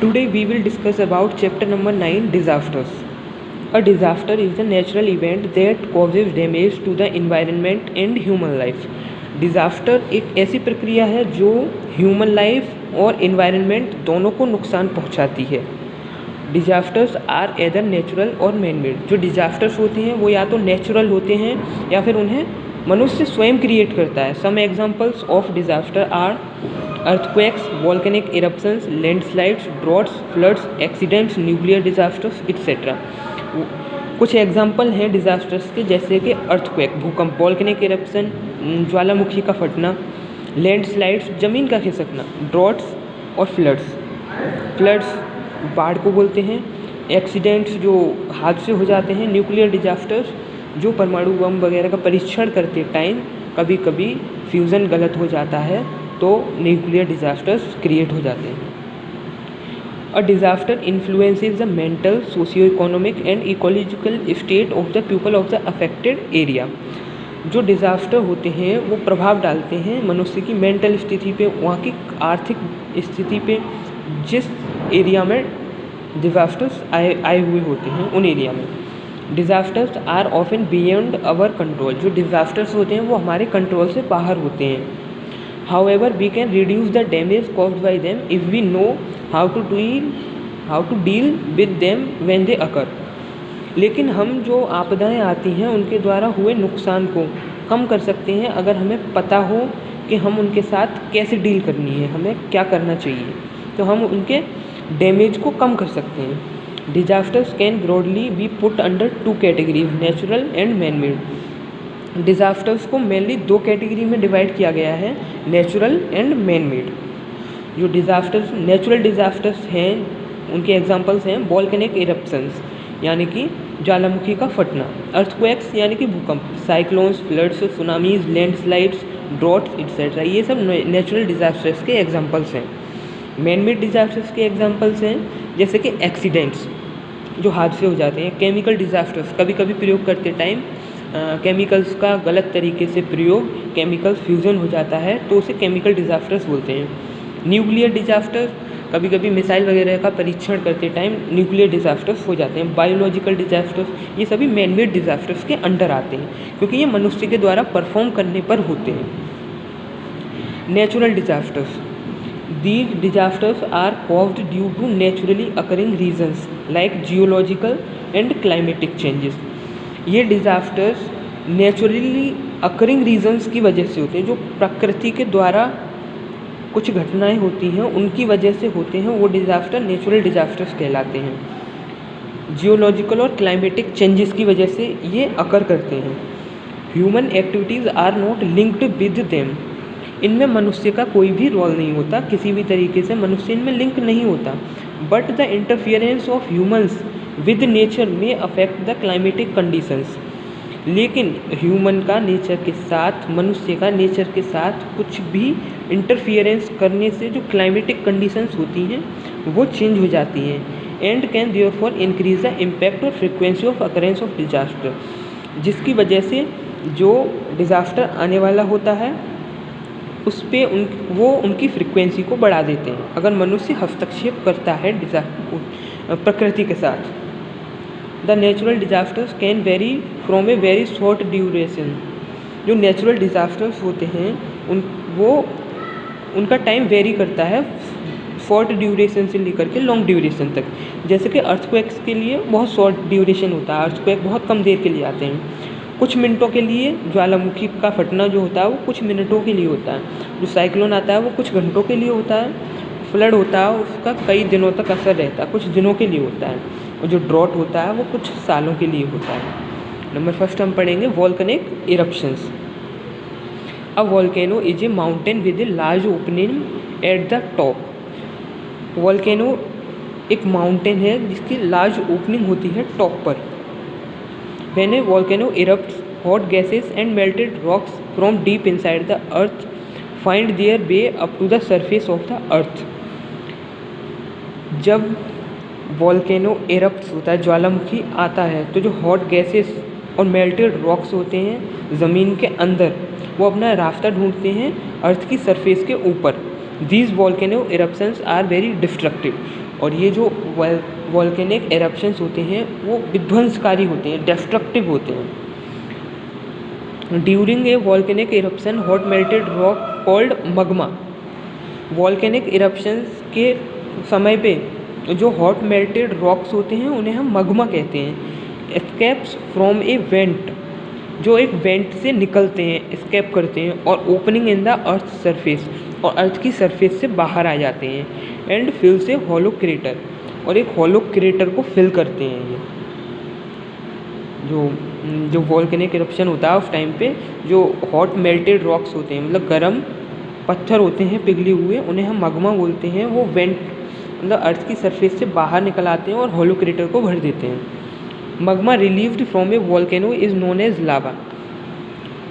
Today we will discuss about chapter number 9, disasters. A disaster is a natural event that causes damage to the environment and human life. Disaster एक ऐसी प्रक्रिया है जो human life और environment दोनों को नुकसान पहुंचाती है. डिज़ास्टर्स आर एदर नेचुरल और मैन मेड. जो डिज़ास्टर्स होते हैं वो या तो नेचुरल होते हैं या फिर उन्हें मनुष्य स्वयं क्रिएट करता है. Some examples of disaster are earthquakes, volcanic eruptions, landslides, droughts, floods, accidents, nuclear disasters, etc. कुछ एग्जाम्पल हैं डिज़ास्टर्स के, जैसे कि अर्थक्वेक भूकंप, वॉल्केनिक इरप्शन ज्वालामुखी का फटना, लैंडस्लाइड्स ज़मीन का खिसकना, ड्रॉट्स और फ्लड्स बाढ़ को बोलते हैं, एक्सीडेंट्स जो हादसे हो जाते हैं, न्यूक्लियर डिज़ास्टर्स जो परमाणु बम वगैरह का परीक्षण करते टाइम कभी कभी फ्यूज़न गलत हो जाता है तो न्यूक्लियर डिज़ास्टर्स क्रिएट हो जाते हैं. A disaster influences the mental, socio economic and ecological state of the people of the affected area. जो डिज़ास्टर होते हैं वो प्रभाव डालते हैं मनुष्य की मेंटल स्थिति पे, वहाँ की आर्थिक स्थिति पे, जिस एरिया में डिज़ास्टर्स आए हुए होते हैं उन एरिया में. Disasters are often beyond our control. जो डिज़ास्टर्स होते हैं वो हमारे कंट्रोल से बाहर होते हैं. However, we can reduce the damage caused by them if we know how to deal with them when they occur. लेकिन हम जो आपदाएं आती हैं उनके द्वारा हुए नुकसान को कम कर सकते हैं अगर हमें पता हो कि हम उनके साथ कैसे डील करनी है, हमें क्या करना चाहिए, तो हम उनके डैमेज को कम कर सकते हैं. Disasters can broadly B put under 2 categories, natural and man made. Disasters को मेनली 2 कैटेगरी में डिवाइड किया गया है, नेचुरल एंड मैन मेड. जो डिज़ास्टर्स नेचुरल डिज़ास्टर्स हैं उनके एग्जांपल्स हैं वॉल्केनिक इरप्शंस यानी कि ज्वालामुखी का फटना, अर्थक्वेक्स यानी कि भूकंप, cyclones, floods, tsunamis, landslides, droughts etcetera. ये सब नेचुरल डिज़ास्टर्स के एग्जांपल्स हैं. मैन मेड डिज़ास्टर्स के एग्जांपल्स हैं जैसे कि एक्सीडेंट्स जो हादसे हो जाते हैं, केमिकल डिज़ास्टर्स कभी कभी प्रयोग करते टाइम केमिकल्स का गलत तरीके से प्रयोग, केमिकल फ्यूज़न हो जाता है तो उसे केमिकल डिज़ास्टर्स बोलते हैं. न्यूक्लियर डिज़ास्टर कभी कभी मिसाइल वगैरह का परीक्षण करते टाइम न्यूक्लियर डिज़ास्टर्स हो जाते हैं. बायोलॉजिकल डिज़ास्टर्स ये सभी मैन मेड डिज़ास्टर्स के अंडर आते हैं क्योंकि ये मनुष्य के द्वारा परफॉर्म करने पर होते हैं. Natural disasters, these disasters are caused due to naturally occurring reasons like geological and climatic changes. ये डिज़ास्टर्स नेचुरली अकरिंग रीजंस की वजह से होते हैं, जो प्रकृति के द्वारा कुछ घटनाएं होती हैं उनकी वजह से होते हैं, वो डिज़ास्टर नेचुरल डिज़ास्टर्स कहलाते हैं. जियोलॉजिकल और क्लाइमेटिक चेंजेस की वजह से ये अकर करते हैं. Human activities are not linked with them. इनमें मनुष्य का कोई भी रोल नहीं होता, किसी भी तरीके से मनुष्य इनमें लिंक नहीं होता. But the interference of humans with nature में अफेक्ट द क्लाइमेटिक कंडीशंस. लेकिन ह्यूमन का नेचर के साथ, मनुष्य का नेचर के साथ कुछ भी इंटरफियरेंस करने से जो क्लाइमेटिक कंडीशंस होती हैं वो चेंज हो जाती हैं. And can therefore increase the impact और frequency of occurrence of disaster. जिसकी वजह से जो डिज़ास्टर आने वाला होता है उस पर वो उनकी फ्रिक्वेंसी को बढ़ा देते हैं अगर मनुष्य हस्तक्षेप करता है प्रकृति के साथ. The natural disasters can very from a very short duration. जो नेचुरल डिज़ास्टर्स होते हैं उनका टाइम वेरी करता है शॉर्ट ड्यूरेशन से लेकर के लॉन्ग ड्यूरेशन तक. जैसे कि अर्थक्वेक्स के लिए बहुत शॉर्ट ड्यूरेशन होता है, अर्थक्वेक बहुत कम देर के लिए आते हैं, कुछ मिनटों के लिए. ज्वालामुखी का फटना जो होता है वो कुछ मिनटों के लिए होता है. जो साइक्लोन आता है वो कुछ घंटों के लिए होता है. फ्लड होता है उसका कई दिनों तक असर रहता है, कुछ दिनों के लिए होता है. और जो ड्रॉट होता है वो कुछ सालों के लिए होता है. नंबर फर्स्ट हम पढ़ेंगे volcanic eruptions. A volcano is a mountain with a large opening at the top. Volcano एक माउंटेन है जिसकी लार्ज ओपनिंग होती है टॉप पर. When a volcano erupts, hot gases and melted rocks from deep inside the earth find their way up to the surface of the earth. जब volcano erupt होता है, ज्वालामुखी आता है, तो जो हॉट गैसेस और मेल्टेड रॉक्स होते हैं ज़मीन के अंदर वो अपना रास्ता ढूंढते हैं अर्थ की सरफेस के ऊपर. These volcano eruptions are very destructive, और ये जो वॉल्केनिक इरप्शंस होते हैं वो विध्वंसकारी होते हैं, डिस्ट्रक्टिव होते हैं। During a volcanic eruption hot melted rock called magma, volcanic eruptions के समय पे जो हॉट मेल्टेड रॉक्स होते हैं उन्हें हम मगमा कहते हैं। एस्केप्स फ्रॉम ए वेंट, जो एक वेंट से निकलते हैं, एस्केप करते हैं, और opening in the earth surface, और अर्थ की सरफेस से बाहर आ जाते हैं। एंड फिल से हॉलो क्रेटर, और एक हॉलो क्रेटर को फिल करते हैं। ये जो वॉल्केनिक इरप्शन होता है उस टाइम पे जो हॉट मेल्टेड रॉक्स होते हैं, मतलब गर्म पत्थर होते हैं पिघले हुए, उन्हें हम मगमा बोलते हैं। वो वेंट मतलब अर्थ की सरफेस से बाहर निकल आते हैं और हॉलो क्रेटर को भर देते हैं। Magma relieved from a volcano is known as lava,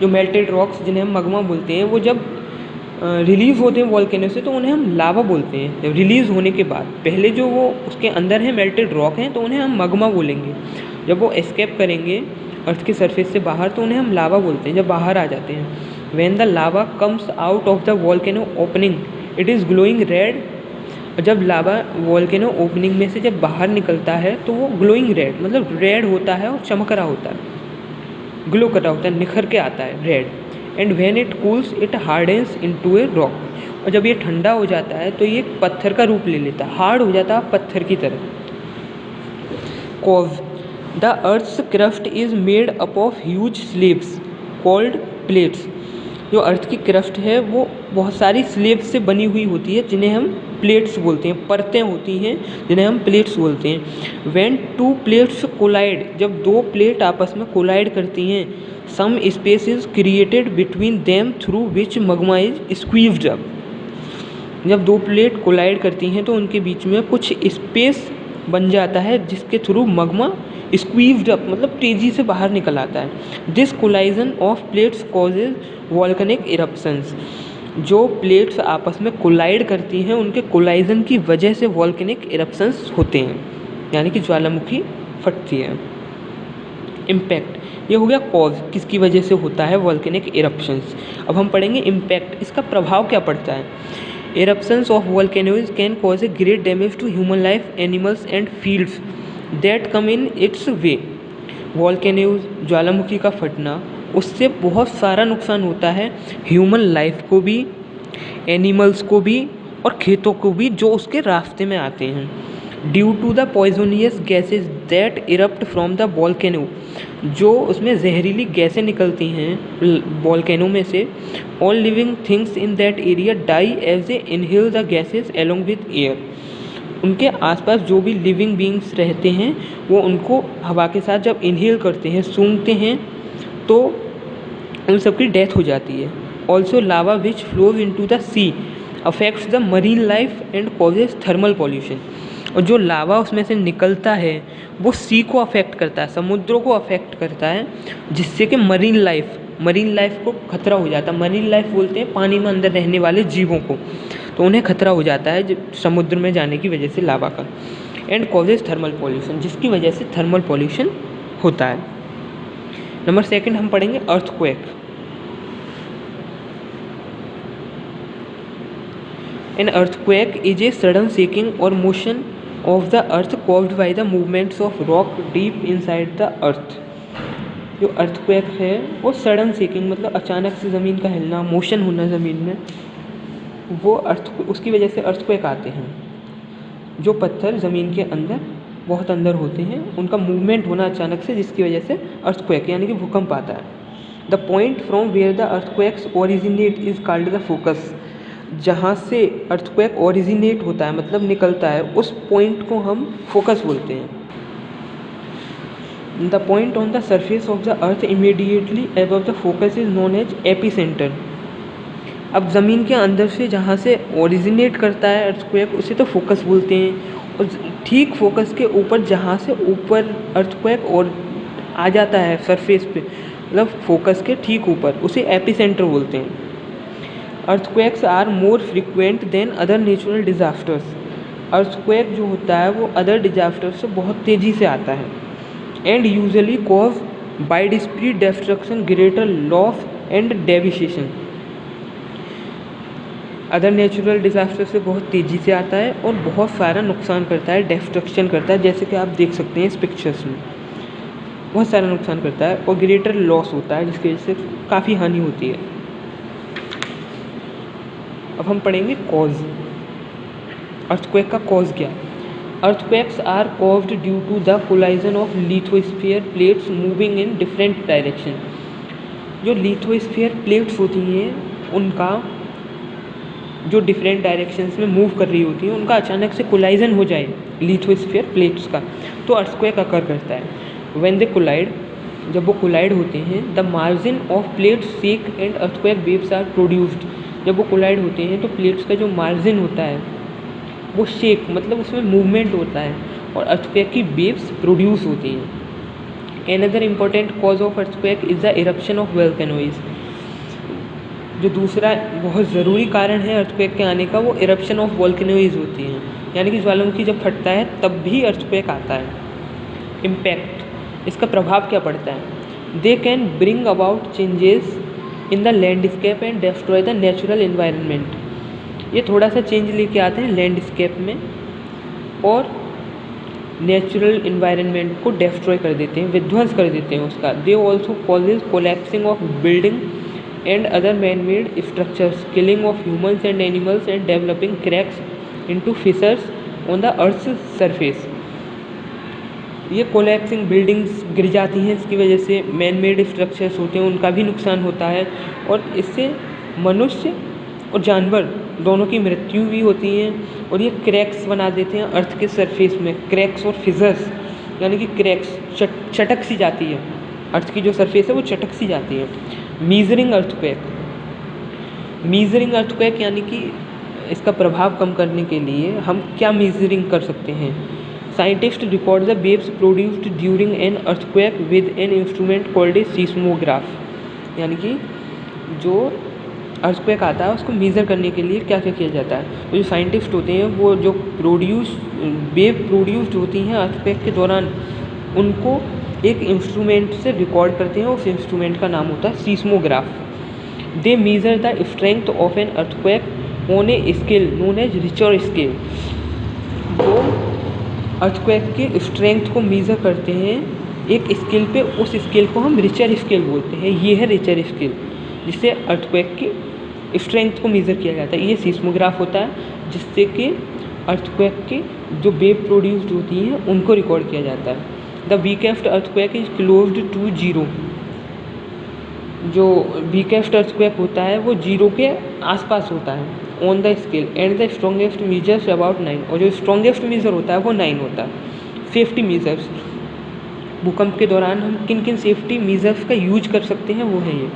जो मेल्टेड रॉक्स जिन्हें हम मगमा बोलते हैं वो जब रिलीज़ होते हैं वॉल्केनो से तो उन्हें हम लावा बोलते हैं। जब रिलीज़ होने के बाद, पहले जो वो उसके अंदर है मेल्टेड रॉक हैं तो उन्हें हम मगमा बोलेंगे। जब वो एस्केप करेंगे अर्थ की सरफेस से बाहर तो उन्हें हम लावा बोलते हैं, जब बाहर आ जाते हैं। When the lava comes out of the volcano opening it is glowing red, जब लावा वॉल्केनो ओपनिंग में से जब बाहर निकलता है तो वो ग्लोइंग रेड, मतलब रेड होता है और चमक रहा होता है, ग्लो कर रहा होता है, निखर के आता है red. And when it cools it hardens into a rock, और जब ये ठंडा हो जाता है तो ये पत्थर का रूप ले लेता है, हार्ड हो जाता है पत्थर की तरह। Cause the earth's crust is made up of huge slabs called plates, जो अर्थ की क्रस्ट है वो बहुत सारी स्लेब्स से बनी हुई होती है जिन्हें हम प्लेट्स बोलते हैं, परतें होती हैं जिन्हें हम प्लेट्स बोलते हैं। व्हेन टू प्लेट्स कोलाइड, जब दो प्लेट आपस में कोलाइड करती हैं, some space is created between them through which magma is squeezed up, जब दो प्लेट कोलाइड करती हैं तो उनके बीच में कुछ स्पेस बन जाता है जिसके थ्रू मगमा स्क्वीज्ड अप मतलब तेज़ी से बाहर निकल आता है। This collision of plates causes volcanic eruptions, जो प्लेट्स आपस में कोलाइड करती हैं उनके कोलाइजन की वजह से वॉल्केनिक इरप्शंस होते हैं, यानी कि ज्वालामुखी फटती है। इम्पैक्ट, ये हो गया कॉज, किसकी वजह से होता है वॉल्केनिक इरप्शंस। अब हम पढ़ेंगे इम्पैक्ट, इसका प्रभाव क्या पड़ता है। Eruptions of volcanoes can cause a great damage to human life, animals and fields that come in its way. Volcanoes, ज्वालामुखी का फटना, उससे बहुत सारा नुकसान होता है ह्यूमन लाइफ को भी, एनिमल्स को भी और खेतों को भी जो उसके रास्ते में आते हैं। Due to the poisonous gases that erupt from the volcano, जो उसमें जहरीली गैसें निकलती हैं वॉल्केनो में से, all living things in that area die as a inhale the gases along with air. उनके आसपास जो भी लिविंग बींग्स रहते हैं वो उनको हवा के साथ जब इनहेल करते हैं, सूंघते हैं, तो उन सब की डेथ हो जाती है। Also lava which flows into the sea affects the marine life and causes thermal pollution, और जो लावा उसमें से निकलता है वो सी को अफेक्ट करता है, समुद्रों को अफेक्ट करता है, जिससे कि मरीन लाइफ को खतरा हो जाता है। मरीन लाइफ बोलते हैं पानी में अंदर रहने वाले जीवों को, तो उन्हें खतरा हो जाता है समुद्र में जाने की वजह से लावा का। एंड कॉजेज थर्मल पॉल्यूशन, जिसकी वजह से थर्मल पॉल्यूशन होता है। नंबर 2 हम पढ़ेंगे earthquake. An earthquake is a sudden shaking or motion of the earth caused by the movements of rock deep inside the earth। जो अर्थक्वेक है वो सडन शेकिंग मतलब अचानक से ज़मीन का हिलना, मोशन होना ज़मीन में, वो उसकी वजह से अर्थक्वेक आते हैं। जो पत्थर ज़मीन के अंदर बहुत अंदर होते हैं उनका मूवमेंट होना अचानक से, जिसकी वजह से अर्थक्वेक यानी कि भूकंप आता है। The point from where the earthquakes originate is called the focus, जहाँ से अर्थक्वेक ओरिजिनेट होता है मतलब निकलता है, उस पॉइंट को हम फोकस बोलते हैं। The point on the surface of the earth immediately above the focus is known as epicentre. अब ज़मीन के अंदर से जहाँ से ओरिजिनेट करता है अर्थक्वेक उसे तो फोकस बोलते हैं, और ठीक फोकस के ऊपर जहाँ से ऊपर अर्थक्वेक और आ जाता है सरफेस पे, मतलब फोकस के ठीक ऊपर, उसे एपिसेंटर बोलते हैं। Earthquakes are more frequent than other natural disasters. Earthquake जो होता है वो अदर डिज़ास्टर से बहुत तेज़ी से आता है। And usually cause wide spread destruction, greater loss and devastation. Other natural disaster से बहुत तेज़ी से आता है और बहुत सारा नुकसान करता है, डिस्ट्रक्शन करता है, जैसे कि आप देख सकते हैं इस पिक्चर्स में। बहुत सारा नुकसान करता है और ग्रेटर लॉस होता है, जिसकी वजह से काफ़ी हानि होती है। अब हम पढ़ेंगे कॉज। अर्थक्वेक का कॉज क्या है? Earthquakes are caused due to the collision of lithosphere plates moving in different direction. जो लिथोस्फीयर प्लेट्स होती हैं उनका जो डिफरेंट डायरेक्शंस में मूव कर रही होती हैं, उनका अचानक से कोलाइजन हो जाए लिथोस्फीयर प्लेट्स का, तो अर्थक्वेक अकर करता है। व्हेन दे कोलाइड, जब वो कोलाइड होते हैं, the margin of plates shake and earthquake waves are produced. जब वो कोलाइड होते हैं तो प्लेट्स का जो मार्जिन होता है वो शेक, मतलब उसमें मूवमेंट होता है और अर्थक्वेक की वेव्स प्रोड्यूस होती हैं। Another important cause of earthquake is the eruption of volcanoes. जो दूसरा बहुत ज़रूरी कारण है अर्थक्वेक के आने का, वो इरप्शन ऑफ वोल्केनोइज होती हैं, यानी कि ज्वालामुखी जब फटता है तब भी अर्थक्वेक आता है। इम्पैक्ट, इसका प्रभाव क्या पड़ता है? They can bring about changes in the landscape and destroy the natural environment. ये थोड़ा सा चेंज लेके आते हैं लैंडस्केप में और नेचुरल इन्वायरमेंट को डिस्ट्रॉय कर देते हैं, विध्वंस कर देते हैं उसका। They also causes collapsing of building and other man-made structures, killing of humans and animals, and developing cracks into fissures on the earth's surface। ये कोलैप्सिंग बिल्डिंग्स गिर जाती हैं, इसकी वजह से मैन मेड स्ट्रक्चर्स होते हैं उनका भी नुकसान होता है और इससे मनुष्य और जानवर दोनों की मृत्यु भी होती है। और ये क्रैक्स बना देते हैं अर्थ के सरफेस में, क्रैक्स और फिजर्स, यानी कि क्रैक्स चटक सी जाती है, अर्थ की जो सरफेस है वो चटक सी जाती है। मीजरिंग अर्थक्वेक, मीजरिंग अर्थक्वेक यानी कि इसका प्रभाव कम करने के लिए हम क्या मीजरिंग कर सकते हैं? Scientist record the waves produced during an earthquake with an instrument called a seismograph. यानी कि जो अर्थक्वेक आता है उसको मेज़र करने के लिए क्या क्या किया जाता है? तो जो साइंटिस्ट होते हैं वो जो वेव प्रोड्यूस्ड होती हैं अर्थक्वेक के दौरान, उनको एक इंस्ट्रूमेंट से रिकॉर्ड करते हैं। उस इंस्ट्रूमेंट का नाम होता है seismograph. They measure the strength of an earthquake on a scale known as Richter scale. वो अर्थक्वेक के स्ट्रेंथ को मेज़र करते हैं एक स्केल पे, उस स्केल को हम रिचर स्केल बोलते हैं। ये है रिचर स्केल, जिससे अर्थक्वेक की स्ट्रेंथ को मेज़र किया जाता है। ये सीस्मोग्राफ होता है जिससे कि अर्थक्वेक की जो वेव प्रोड्यूस्ड होती हैं उनको रिकॉर्ड किया जाता है। The weakest earthquake is closed to zero. जो वीकेस्ट अर्थक्वेक होता है वो जीरो के आसपास होता है on the scale, and the strongest measures about 9। और जो स्ट्रॉन्गेस्ट मीजर होता है वो 9 होता है। सेफ्टी मीजर्स, भूकंप के दौरान हम किन किन सेफ्टी मीजर्स का यूज कर सकते हैं वो है ये।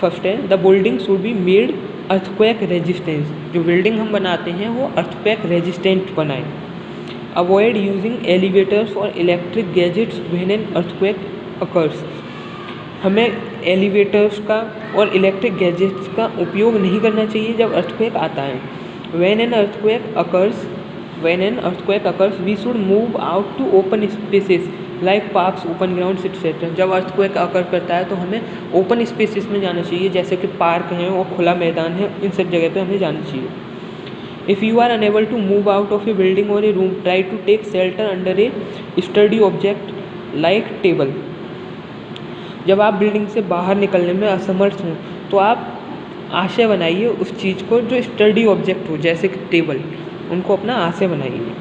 फर्स्ट है the building should be made earthquake resistance. जो बिल्डिंग हम बनाते हैं वो अर्थक्वेक रेजिस्टेंट बनाएं। अवॉइड यूजिंग एलिवेटर्स और electric gadgets when an earthquake occurs. हमें एलिवेटर्स का और इलेक्ट्रिक गैजेट्स का उपयोग नहीं करना चाहिए जब अर्थक्वेक आता है। When an earthquake occurs we should move out to open spaces like parks, open grounds etcetera. जब अर्थक्वेक अकर करता है तो हमें ओपन स्पेसेस में जाना चाहिए, जैसे कि पार्क हैं और खुला मैदान है, इन सब जगह पे हमें जाना चाहिए। If you are unable to move out of a building or a room, try to take shelter under a sturdy object like table। जब आप बिल्डिंग से बाहर निकलने में असमर्थ हों तो आप आश्रय बनाइए उस चीज़ को जो स्टडी ऑब्जेक्ट हो, जैसे कि टेबल, उनको अपना आश्रय बनाइए।